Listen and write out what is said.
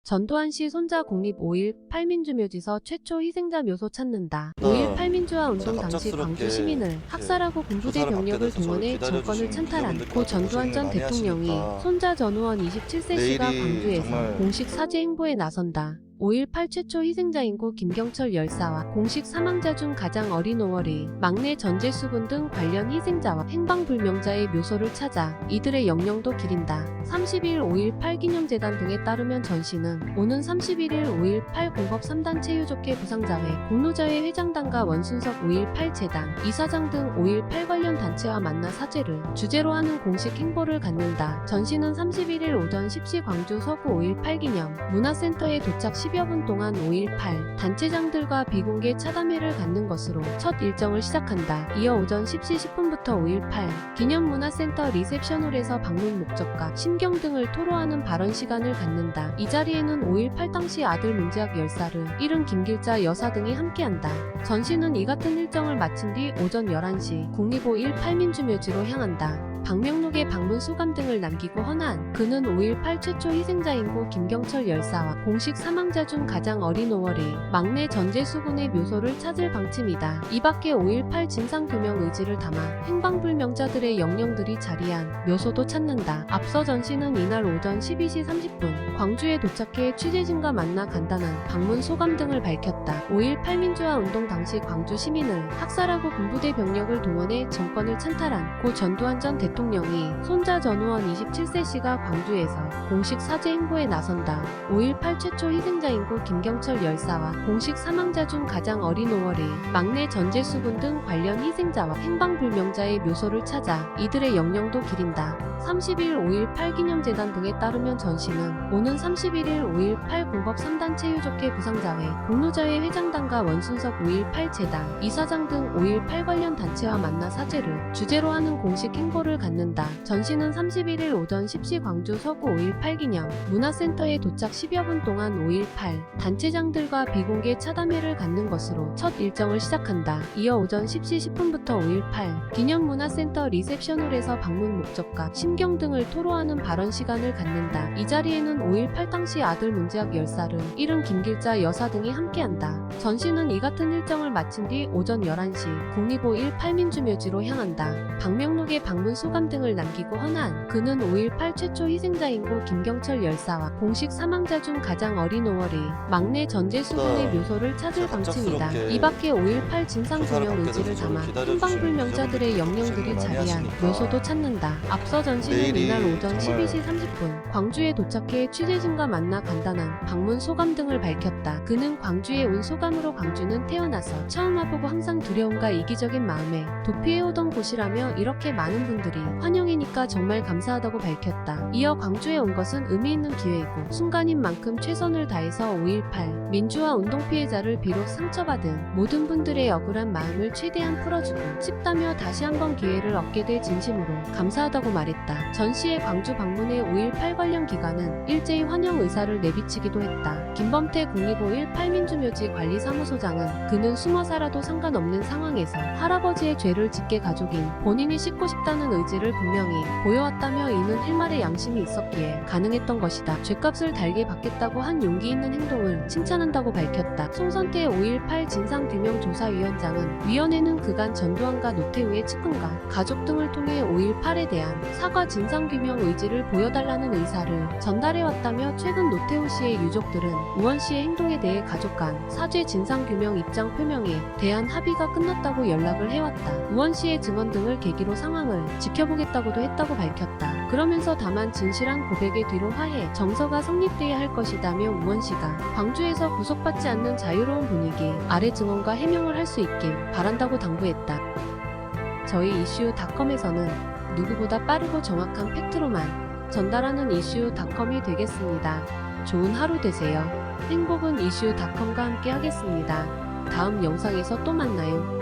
전두환씨 손자 공립 5.18 민주묘지서 최초 희생자 묘소 찾는다. 5.18 민주화 운동 당시 광주 시민을 학살하고 군부대 병력을 동원해 정권을 찬탈한 고 전두환 전 대통령이 손자 전우원 27세씨가 광주에서 공식 사죄 행보에 나선다. 5.18 최초 희생자인 고 김경철 열사와 공식 사망자 중 가장 어린 5월이 막내 전재수군 등 관련 희생자와 행방불명자의 묘소를 찾아 이들의 영령도 기린다. 30일 5.18 기념재단 등에 따르면 전 씨는 오는 31일 5.18 공법 3단 체유족회 부상자회, 공로자회 회장단과 원순석 5.18 재단, 이사장 등 5.18 관련 단체와 만나 사죄를 주제로 하는 공식 행보를 갖는다. 전 씨는 31일 오전 10시 광주 서구 5.18 기념 문화센터에 도착 10여 분 동안 5.18 단체장들과 비공개 차담회를 갖는 것으로 첫 일정을 시작한다. 이어 오전 10시 10분부터 5.18 기념문화센터 리셉션홀에서 방문 목적과 심경 등을 토로하는 발언 시간을 갖는다. 이 자리에는 5.18 당시 아들 문재학 열사를 잃은 김길자 여사 등이 함께한다. 전 씨는 이 같은 일정을 마친 뒤 오전 11시 국립 5.18 민주묘지로 향한다. 방명록에 방문 소감 등을 남기고 헌한 그는 5.18 최초 희생자인 고 김경철 열사와 공식 사망자 중 가장 어린 5월이 막내 전재수군의 묘소를 찾을 방침이다. 이 밖에 5.18 진상규명 의지를 담아 행방불명자들의 영령들이 자리한 묘소도 찾는다. 앞서 전 씨는 이날 오전 12시 30분 광주에 도착해 취재진과 만나 간단한 방문 소감 등을 밝혔다. 5.18 민주화 운동 당시 광주 시민을 학살하고 군부대 병력을 동원해 정권을 찬탈한 고 전두환 전 대통령이 손자 전우원 27세씨가 광주에서 공식 사죄 행보에 나선다. 5.18 최초 희생자인 고 김경철 열사와 공식 사망자 중 가장 어린 5월이 막내 전재수군 등 관련 희생자와 행방불명자의 묘소를 찾아 이들의 영령도 기린다. 30일 5.18 기념재단 등에 따르면 전 씨는 오는 31일 5.18 공법 3단 체유족회 부상자회, 공로자회 회장단과 원순석 5.18 재단, 이사장 등 5.18 관련 단체와 만나 사죄를 주제로 하는 공식 행보를 갖는다. 전 씨는 31일 오전 10시 광주 서구 5.18 기념 문화센터에 도착 10여 분 동안 5.18 단체장들과 비공개 차담회를 갖는 것으로 첫 일정을 시작한다. 이어 오전 10시 10분부터 5.18 기념문화센터 리셉션홀에서 방문 목적과 심경 등을 토로하는 발언 시간을 갖는다. 이 자리에는 5.18 당시 아들 문재학 열사를 잃은 김길자 여사 등이 함께한다. 전 씨는 이 같은 일정을 마친 뒤 오전 11시 국립 5.18 민주묘지로 향한다. 방명록에 방문 소감 등을 남기고 헌한 그는 5.18 최초 희생자인 고 김경철 열사와 공식 사망자 중 가장 어린 5월이 막내 전재수군의 묘소를 찾을 방침이다. 이 밖에 5.18 진상규명 의지를 담아 행방불명자들의 영령들이 자리한 묘소도 찾는다. 앞서 전 씨는 이날 오전 12시 30분 광주에 도착해 취재진과 만나 간단한 방문 소감 등을 밝혔다. 그는 광주에 온 소감으로 광주는 태어나서 처음 와보고 항상 두려움과 이기적인 마음에 도피해오던 곳이라며 이렇게 많은 분들이 환영이니까 정말 감사하다고 밝혔다. 이어 광주에 온 것은 의미 있는 기회이고 순간인 만큼 최선을 다해서 5.18 민주화 운동 피해자를 비록 상처받은 모든 분들의 억울한 마음을 최대한 풀어주고 싶다며 다시 한번 기회를 얻게 돼 진심으로 감사하다고 말했다. 전 씨의 광주 방문에 5.18 관련 기관은 일제히 환영 의사를 내비치기도 했다. 김범태 국립 5.18 민주묘지 관리사무소장은 그는 숨어 살아도 상관없는 상황에서 할아버지의 죄를 짓게 가족인 본인이 씻고 싶다는 의지를 분명히 보여왔다며 이는 일말의 양심이 있었기에 가능했던 것이다. 죄값을 달게 받겠다고 한 용기 있는 행동을 칭찬한다고 밝혔다. 송선태 5.18 진상규명조사위원장은 위원회는 그간 전두환과 노태우의 측근과 가족 등을 통해 5.18에 대한 사과 진상규명 의지를 보여달라는 의사를 전달해왔다며 최근 노태우 씨의 유족들은 우원 씨의 행동에 대해 가족 간 사죄 진상규명 입장 표명에 대한 합의가 끝났다고 연락을 해왔다. 우원 씨의 증언 등을 계기로 상황을 지켜보겠다고도 했다고 밝혔다. 그러면서 다만 진실한 고백의 뒤로 화해, 정서가 성립돼야 할 것이다며 우원 씨가 광주에서 구속받지 않는 자유로운 분위기 아래 증언과 해명을 할 수 있길 바란다고 당부했다. 저희 이슈닷컴에서는 누구보다 빠르고 정확한 팩트로만 전달하는 이슈닷컴이 되겠습니다. 좋은 하루 되세요. 행복은 이슈닷컴과 함께 하겠습니다. 다음 영상에서 또 만나요.